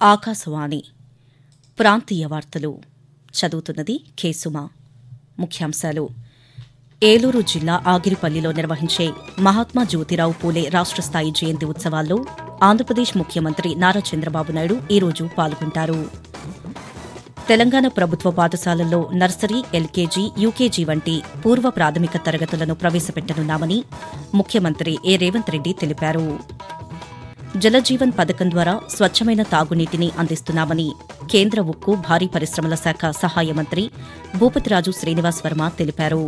ఆకాశవాణి ప్రాంతీయ వార్తలు చదువుతున్నది కేసుమా. ముఖ్యాంశాలు: ఏలూరు జిల్లా ఆగిరిపల్లిలో నిర్వహించే మహాత్మా జ్యోతిరావు పూలే రాష్ట్ర స్థాయి జయంతి ఉత్సవాల్లో ఆంధ్రప్రదేశ్ ముఖ్యమంత్రి నారా చంద్రబాబు నాయుడు ఈరోజు పాల్గొంటారు. తెలంగాణ ప్రభుత్వ పాఠశాలల్లో నర్సరీ, ఎల్కేజీ, యూకేజీ వంటి పూర్వ ప్రాథమిక తరగతులను ప్రవేశపెట్టనున్నామని ముఖ్యమంత్రి రేవంత్ రెడ్డి తెలిపారు. జలజీవన్ పథకం ద్వారా స్వచ్ఛమైన తాగునీటిని అందిస్తున్నామని కేంద్ర ఉక్కు, భారీ పరిశ్రమల శాఖ సహాయ మంత్రి భూపతిరాజు శ్రీనివాస్ వర్మ తెలిపారు.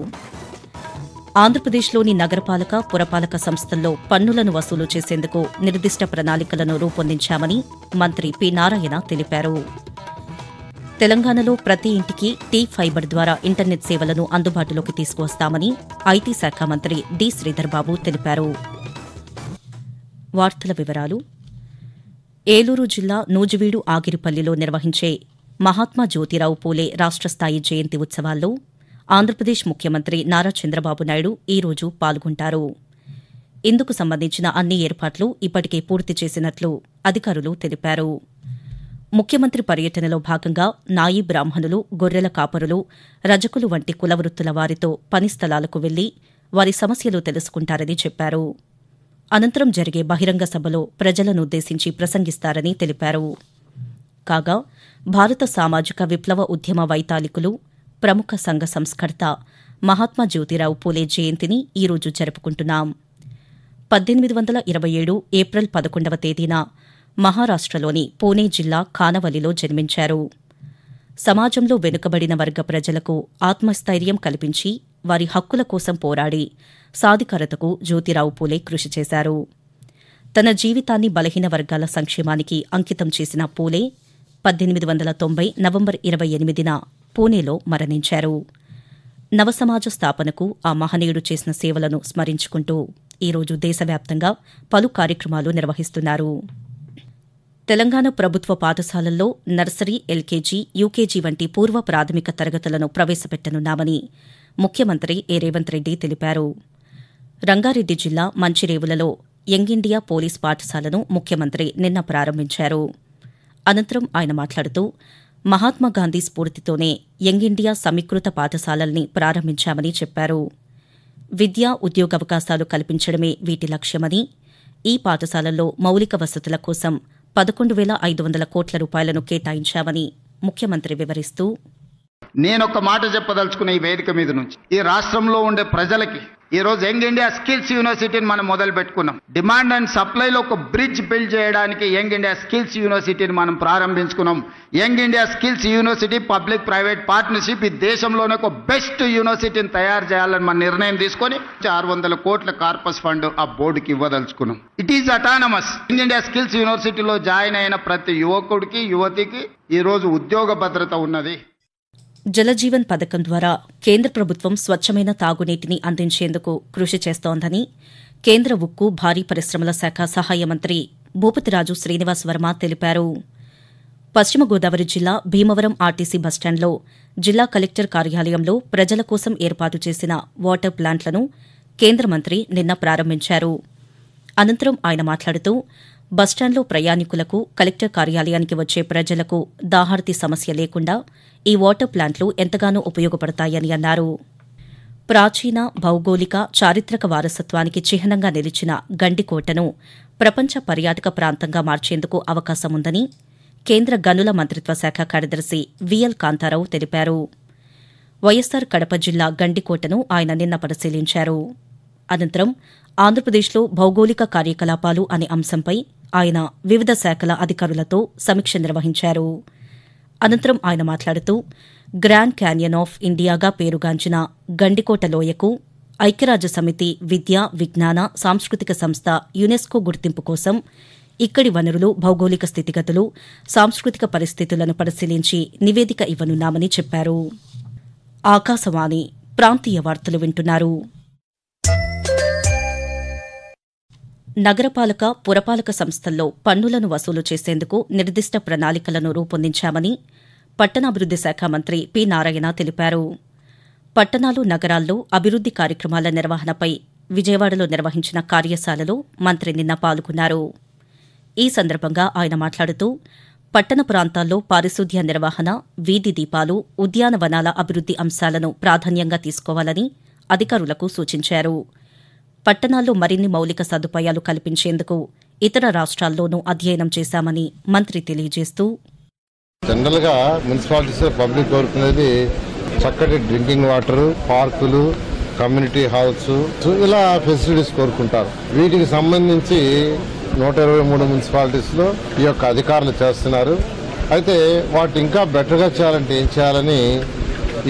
ఆంధ్రప్రదేశ్లోని నగరపాలక, పురపాలక సంస్థల్లో పన్నులను వసూలు చేసేందుకు నిర్దిష్ట ప్రణాళికలను రూపొందించామని మంత్రి పి. నారాయణ తెలిపారు. తెలంగాణలో ప్రతి ఇంటికి టీ-ఫైబర్ ద్వారా ఇంటర్నెట్ సేవలను అందుబాటులోకి తీసుకువస్తామని ఐటీ శాఖ మంత్రి డి. శ్రీధర్బాబు తెలిపారు. వార్తల వివరాలు: ఏలూరు జిల్లా నూజివీడు ఆగిరిపల్లిలో నిర్వహించే మహాత్మా జ్యోతిరావు పూలే రాష్ట్ర స్థాయి జయంతి ఉత్సవాల్లో ఆంధ్రప్రదేశ్ ముఖ్యమంత్రి నారా చంద్రబాబు నాయుడు ఈరోజు పాల్గొంటారు. ఇందుకు సంబంధించిన అన్ని ఏర్పాట్లు ఇప్పటికే పూర్తి చేసినట్లు అధికారులు తెలిపారు. ముఖ్యమంత్రి పర్యటనలో భాగంగా నాయీ బ్రాహ్మణులు, గొర్రెల కాపరులు, రజకులు వంటి కులవృత్తుల వారితో పని స్థలాలకు వెళ్లి వారి సమస్యలు తెలుసుకుంటారని చెప్పారు. అనంతరం జరిగే బహిరంగ సభలో ప్రజలనుద్దేశించి ప్రసంగిస్తారని తెలిపారు. కాగా భారత సామాజిక విప్లవ ఉద్యమ వైతాళికులు, ప్రముఖ సంఘ సంస్కర్త మహాత్మా జ్యోతిరావు పూలే జయంతిని ఈరోజు జరుపుకుంటున్నాం. 1827 ఏప్రిల్ 11వ తేదీన మహారాష్టలోని పూణే జిల్లా ఖానవలిలో జన్మించారు. సమాజంలో వెనుకబడిన వర్గ ప్రజలకు ఆత్మస్థైర్యం కల్పించి వారి హక్కుల కోసం పోరాడి సాధికారతకు జ్యోతిరావు పూలే కృషి చేశారు. తన జీవితాన్ని బలహీన వర్గాల సంక్షేమానికి అంకితం చేసిన పూలే 1890 నవంబర్ 28న పూణేలో మరణించారు. నవసమాజ స్థాపనకు ఆ మహనీయుడు చేసిన సేవలను స్మరించుకుంటూ ఈరోజు దేశవ్యాప్తంగా పలు కార్యక్రమాలు నిర్వహిస్తున్నారు. తెలంగాణ ప్రభుత్వ పాఠశాలల్లో నర్సరీ, ఎల్కేజీ, యూకేజీ వంటి పూర్వ ప్రాథమిక తరగతులను ప్రవేశపెట్టనున్నామని ముఖ్యమంత్రి రేవంత్ రెడ్డి తెలిపారు. రంగారెడ్డి జిల్లా మంచిరేవులలో యంగ్ ఇండియా పోలీస్ పాఠశాలను ముఖ్యమంత్రి నిన్న ప్రారంభించారు. అనంతరం ఆయన మాట్లాడుతూ మహాత్మాగాంధీ స్ఫూర్తితోనే యంగ్ ఇండియా సమీకృత పాఠశాలల్ని ప్రారంభించామని చెప్పారు. విద్య, ఉద్యోగావకాశాలు కల్పించడమే వీటి లక్ష్యమని, ఈ పాఠశాలల్లో మౌలిక వసతుల కోసం 11,500 కోట్ల రూపాయలను కేటాయించామని ముఖ్యమంత్రి వివరిస్తూ, నేనొక్క మాట చెప్పదలుచుకున్న ఈ వేదిక మీద నుంచి ఈ రాష్ట్రంలో ఉండే ప్రజలకి ఈ రోజు యంగ్ ఇండియా స్కిల్స్ యూనివర్సిటీని మనం మొదలు పెట్టుకున్నాం. డిమాండ్ అండ్ సప్లైలో ఒక బ్రిడ్జ్ బిల్డ్ చేయడానికి యంగ్ ఇండియా స్కిల్స్ యూనివర్సిటీని మనం ప్రారంభించుకున్నాం. Young India skills university public private partnership ఈ దేశంలోనే ఒక బెస్ట్ యూనివర్సిటీని తయారు చేయాలని మన నిర్ణయం తీసుకొని 600 కోట్ల కార్పస్ ఫండ్ ఆ బోర్డుకి ఇవ్వదలుచుకున్నాం. It is autonomous. Young India skills యూనివర్సిటీలో జాయిన్ అయిన ప్రతి యువకుడికి, యువతికి ఈ రోజు ఉద్యోగ భద్రత ఉన్నది. జలజీవన్ పథకం ద్వారా కేంద్ర ప్రభుత్వం స్వచ్ఛమైన తాగునీటిని అందించేందుకు కృషి చేస్తోందని కేంద్ర ఉక్కు, భారీ పరిశ్రమల శాఖ సహాయ మంత్రి భూపతిరాజు శ్రీనివాస్ వర్మ తెలిపారు. పశ్చిమ గోదావరి జిల్లా భీమవరం ఆర్టీసీ బస్టాండ్లో జిల్లా కలెక్టర్ కార్యాలయంలో ప్రజల కోసం ఏర్పాటు చేసిన వాటర్ ప్లాంట్లను కేంద్ర మంత్రి నిన్న ప్రారంభించారు. అనంతరం ఆయన మాట్లాడుతూ బస్టాండ్లో ప్రయాణికులకు, కలెక్టర్ కార్యాలయానికి వచ్చే ప్రజలకు దాహార్తి సమస్య లేకుండా ఈ వాటర్ ప్లాంట్లు ఎంతగానో ఉపయోగపడతాయని అన్నారు. ప్రాచీన, భౌగోళిక, చారిత్రక వారసత్వానికి చిహ్నంగా నిలిచిన గండికోటను ప్రపంచ పర్యాటక ప్రాంతంగా మార్చేందుకు అవకాశముందని కేంద్ర గనుల మంత్రిత్వ శాఖ కార్యదర్శి విఎల్ కాంతారావు తెలిపారు. వైఎస్సార్ కడప జిల్లా గండికోటను ఆయన నిన్న పరిశీలించారు. అనంతరం ఆంధ్రప్రదేశ్లో భౌగోళిక కార్యకలాపాలు అనే అంశంపై ఆయన వివిధ శాఖల అధికారులతో సమీక్ష నిర్వహించారు. అనంతరం ఆయన మాట్లాడుతూ గ్రాండ్ క్యాన్యన్ ఆఫ్ ఇండియాగా పేరుగాంచిన గండికోట లోయకు ఐక్యరాజ్యసమితి విద్య, విజ్ఞాన, సాంస్కృతిక సంస్థ యునెస్కో గుర్తింపు కోసం ఇక్కడి వనరులు, భౌగోళిక స్థితిగతులు, సాంస్కృతిక పరిస్థితులను పరిశీలించి నివేదిక ఇవ్వనున్నామని చెప్పారు. ఆకాశవాణి ప్రాంతీయ వార్తలు వింటున్నారు. నగరపాలక, పురపాలక సంస్థల్లో పన్నులను వసూలు చేసేందుకు నిర్దిష్ట ప్రణాళికలను రూపొందించామని పట్టణాభివృద్ది శాఖ మంత్రి పి. నారాయణ తెలిపారు. పట్టణాలు, నగరాల్లో అభివృద్ది కార్యక్రమాల నిర్వహణపై విజయవాడలో నిర్వహించిన కార్యశాలలో మంత్రి నిన్న పాల్గొన్నారు. ఈ సందర్భంగా ఆయన మాట్లాడుతూ పట్టణ ప్రాంతాల్లో పారిశుద్ధ్య నిర్వహణ, వీధి దీపాలు, ఉద్యానవనాల అభివృద్ది అంశాలను ప్రాధాన్యంగా తీసుకోవాలని అధికారులకు సూచించారు. పట్టణాల్లో మరిన్ని మౌలిక సదుపాయాలు కల్పించేందుకు ఇతర రాష్ట్రాల్లోనూ అధ్యయనం చేశామని మంత్రి తెలియజేస్తూ, జనరల్ గా మున్సిపాలిటీస్ పబ్లిక్ కోరుకునేది చక్కటి డ్రింకింగ్ వాటర్, పార్కులు, కమ్యూనిటీ హాల్స్, ఇలా ఫెసిలిటీస్ కోరుకుంటారు. వీటికి సంబంధించి 123 మున్సిపాలిటీస్ లో ఈ యొక్క అధికారులు చేస్తున్నారు. అయితే వాటి ఇంకా బెటర్ గా చేయాలంటే ఏం చేయాలని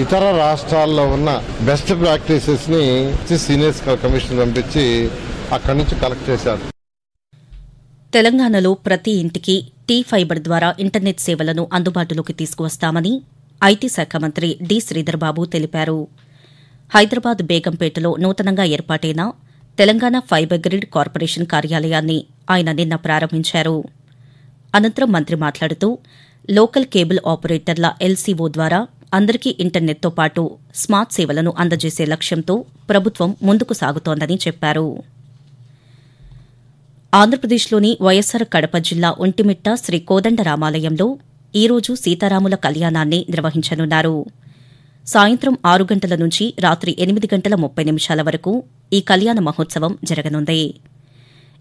ఇతర రాష్ట్రాల్లో ఉన్న బెస్ట్ ప్రాక్టీసెస్ ని సీనియర్స్ కమిషన్ పంపించి అక్కడి నుంచి కలెక్ట్ చేశారు. తెలంగాణలో ప్రతి ఇంటికి టీ-ఫైబర్ ద్వారా ఇంటర్నెట్ సేవలను అందుబాటులోకి తీసుకువస్తామని ఐటీ శాఖ మంత్రి డి. శ్రీధర్బాబు తెలిపారు. హైదరాబాద్ బేగంపేటలో నూతనంగా ఏర్పాటైన తెలంగాణ ఫైబర్ గ్రిడ్ కార్పొరేషన్ కార్యాలయాన్ని ఆయన నిన్న ప్రారంభించారు. అనంతరం మంత్రి మాట్లాడుతూ, లోకల్ కేబుల్ ఆపరేటర్ల ఎల్సీఓ ద్వారా అందరికీ ఇంటర్నెట్తో పాటు స్మార్ట్ సేవలను అందజేసే లక్ష్యంతో ప్రభుత్వం ముందుకు సాగుతోందని చెప్పారు. ఆంధ్రప్రదేశ్లోని వైఎస్సార్ కడప జిల్లా ఒంటిమిట్ట శ్రీ కోదండరామాలయంలో ఈరోజు సీతారాముల కళ్యాణాన్ని నిర్వహించనున్నారు. సాయంత్రం 6 గంటల నుంచి రాత్రి 8 గంటల 30 నిమిషాల వరకు ఈ కళ్యాణ మహోత్సవం జరగనుంది.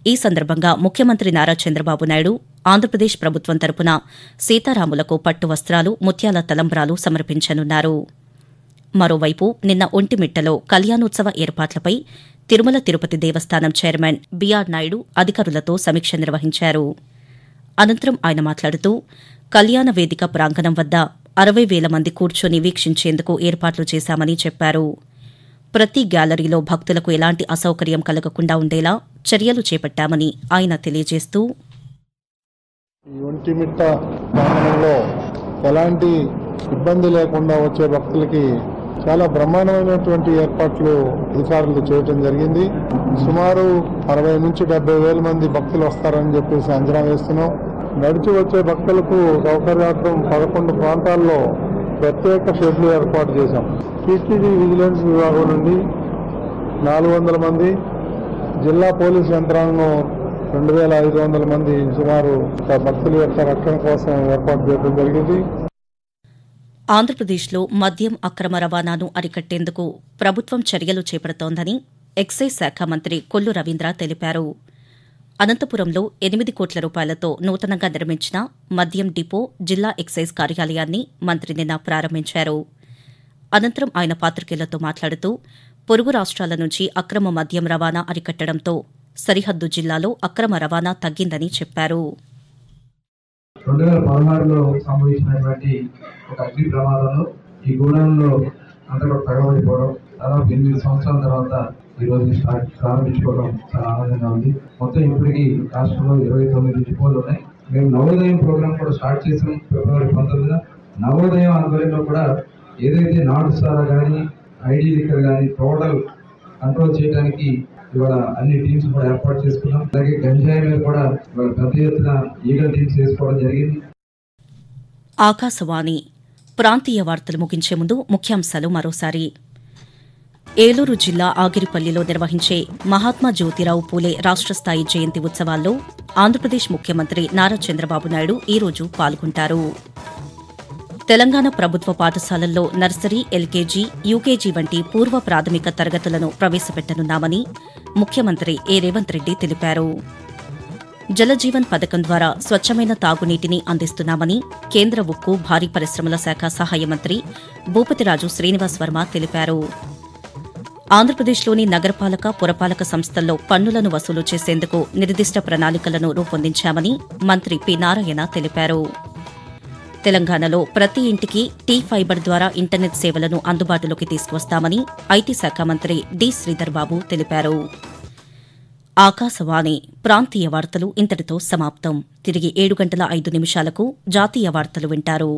ఈ సందర్భంగా ముఖ్యమంత్రి నారా చంద్రబాబు నాయుడు ఆంధ్రప్రదేశ్ ప్రభుత్వం తరపున సీతారాములకు పట్టు వస్త్రాలు, ముత్యాల తలంబ్రాలు సమర్పించనున్నారు. మరోవైపు నిన్న ఒంటిమిట్టలో కళ్యాణోత్సవ ఏర్పాట్లపై తిరుమల తిరుపతి దేవస్థానం చైర్మన్ బీఆర్ నాయుడు అధికారులతో సమీక్ష నిర్వహించారు. అనంతరం ఆయన మాట్లాడుతూ, కళ్యాణ వేదిక ప్రాంగణం వద్ద 60,000 మంది కూర్చొని వీక్షించేందుకు ఏర్పాట్లు చేశామని చెప్పారు. ప్రతి గ్యాలరీలో భక్తులకు ఎలాంటి అసౌకర్యం కలగకుండా ఉండేలా చర్యలు చేపట్టామని ఆయన తెలియజేస్తూ, ఈ ఒంటిమిట్ట ప్రాంగణంలో ఎలాంటి ఇబ్బంది లేకుండా వచ్చే భక్తులకి చాలా బ్రహ్మాండమైనటువంటి ఏర్పాట్లు అధికారులు చేయడం జరిగింది. సుమారు 60 నుంచి 70,000 మంది భక్తులు వస్తారని చెప్పేసి అంచనా వేస్తున్నాం. నడిచి వచ్చే భక్తులకు సౌకర్యార్థం 11 ప్రాంతాల్లో ప్రత్యేక షెడ్లు ఏర్పాటు చేశాం. టీటీడీ విజిలెన్స్ విభాగం నుండి 400 మంది, జిల్లా పోలీస్ యంత్రాంగం 2,500 మంది సుమారు భక్తుల యొక్క రక్షణ కోసం ఏర్పాటు చేయడం జరిగింది. ఆంధ్రప్రదేశ్లో మద్యం అక్రమ రవాణాను అరికట్టేందుకు ప్రభుత్వం చర్యలు చేపడుతోందని ఎక్సైజ్ శాఖ మంత్రి కొల్లు రవీంద్ర తెలిపారు. అనంతపురంలో 8 కోట్ల రూపాయలతో నూతనంగా నిర్మించిన మద్యం డిపో జిల్లా ఎక్సైజ్ కార్యాలయాన్ని మంత్రి నిన్న ప్రారంభించారు. అనంతరం ఆయన పాతికేయులతో మాట్లాడుతూ, పొరుగు రాష్ట్రాల నుంచి అక్రమ మద్యం రవాణా అరికట్టడంతో సరిహద్దు జిల్లాలో అక్రమ రవాణా తగ్గిందని చెప్పారు. 2016లో సంభవించినటువంటి ఒక అగ్ని ప్రమాదంలో ఈ గూడెంలో అంతా కూడా తగలబడిపోవడం, దాదాపు 8 సంవత్సరాల తర్వాత ఈ రోజు ప్రారంభించుకోవడం చాలా ఆనందంగా ఉంది. మొత్తం ఇప్పటికీ రాష్ట్రంలో 29 డిపోలు ఉన్నాయి. మేము నవోదయం ప్రోగ్రామ్ కూడా స్టార్ట్ చేసాం ఫిబ్రవరి 19న. నవోదయం ఆధ్వర్యంలో కూడా ఏదైతే నాడు సారా కానీ, ఐడి లిక్కర్ కానీ టోటల్ కంట్రోల్ చేయడానికి ఇవాళ అన్ని టీమ్స్ కూడా ఏర్పాటు చేసుకున్నాం. అలాగే గంజాయి మీద కూడా ఇవాళ పెద్ద ఎత్తున ఈగల్ టీమ్స్ వేసుకోవడం జరిగింది. ఆకాశవాణి ప్రాంతీయ వార్తలు ముగించే ముందు ముఖ్యాంశాలు మరోసారి. ఏలూరు జిల్లా ఆగిరిపల్లిలో నిర్వహించే మహాత్మా జ్యోతిరావు పూలే రాష్ట్ర స్థాయి జయంతి ఉత్సవాల్లో ఆంధ్రప్రదేశ్ ముఖ్యమంత్రి నారా చంద్రబాబు నాయుడు ఈరోజు పాల్గొంటారు. తెలంగాణ ప్రభుత్వ పాఠశాలల్లో నర్సరీ, ఎల్కేజీ, యూకేజీ వంటి పూర్వ ప్రాథమిక తరగతులను ప్రవేశపెట్టనున్నామని ముఖ్యమంత్రి ఏ రేవంత్ రెడ్డి తెలిపారు. జలజీవన్ పథకం ద్వారా స్వచ్ఛమైన తాగునీటిని అందిస్తున్నామని కేంద్ర ఉక్కు, భారీ పరిశ్రమల శాఖ సహాయ మంత్రి భూపతిరాజు శ్రీనివాస్ వర్మ తెలిపారు. ఆంధ్రప్రదేశ్లోని నగరపాలక, పురపాలక సంస్థల్లో పన్నులను వసూలు చేసేందుకు నిర్దిష్ట ప్రణాళికలను రూపొందించామని మంత్రి పి. నారాయణ తెలిపారు. తెలంగాణలో ప్రతి ఇంటికి టీ-ఫైబర్ ద్వారా ఇంటర్నెట్ సేవలను అందుబాటులోకి తీసుకువస్తామని ఐటీ శాఖ మంత్రి డి. శ్రీధర్బాబు తెలిపారు. ఆకాశవాణి ప్రాంతీయ వార్తలు ఇంతటితో సమాప్తం. తిరిగి 7 గంటల 5 నిమిషాలకు జాతీయ వార్తలు వింటారు.